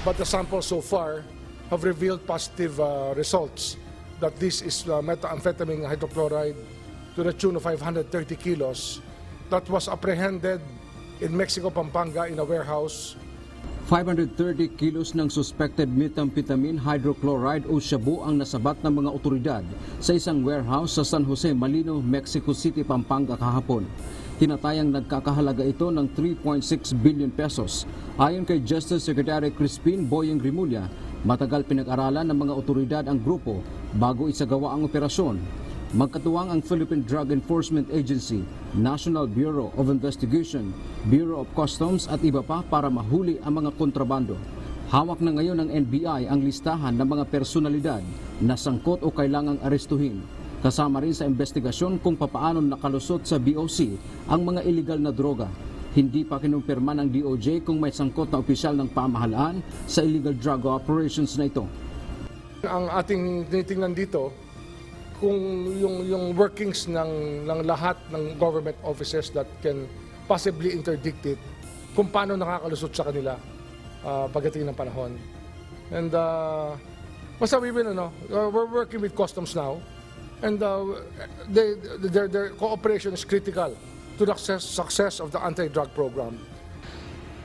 but the samples so far have revealed positive results that this is methamphetamine hydrochloride to the tune of 530 kilos that was apprehended in Mexico, Pampanga in a warehouse. 530 kilos ng suspected methamphetamine hydrochloride o shabu ang nasabat ng mga otoridad sa isang warehouse sa San Jose, Malino, Mexico City, Pampanga kahapon. Tinatayang nagkakahalaga ito ng 3.6 billion pesos. Ayon kay Justice Secretary Crispin Boyeng Rimulya, matagal pinag-aralan ng mga otoridad ang grupo bago isagawa ang operasyon. Magkatuwang ang Philippine Drug Enforcement Agency, National Bureau of Investigation, Bureau of Customs at iba pa para mahuli ang mga kontrabando. Hawak na ngayon ng NBI ang listahan ng mga personalidad na sangkot o kailangang arestuhin. Kasama rin sa investigasyon kung papaano nakalusot sa BOC ang mga illegal na droga. Hindi pa kinumpirma ng DOJ kung may sangkot na opisyal ng pamahalaan sa illegal drug operations na ito. Ang ating tinitingnan dito, kung yung workings ng lahat ng government officers that can possibly interdict it, kung paano nakakalusot sa kanila pagdating ng panahon. And basta we're working with customs now, and their cooperation is critical to the success of the anti-drug program.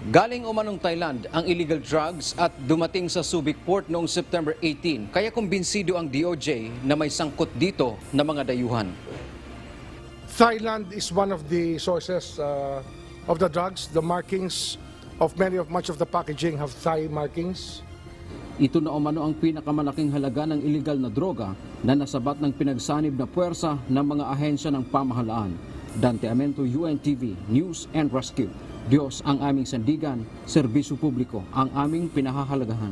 Galing umanong Thailand ang illegal drugs at dumating sa Subic Port noong September 18. Kaya kumbinsido ang DOJ na may sangkot dito na mga dayuhan. Thailand is one of the sources of the drugs. The markings of much of the packaging have Thai markings. Ito na umano ang pinakamalaking halaga ng illegal na droga na nasabat ng pinagsanib na puwersa ng mga ahensya ng pamahalaan. Dante Amento, UNTV, News and Rescue. Diyos ang aming sandigan, serbisyo publiko ang aming pinahahalagahan.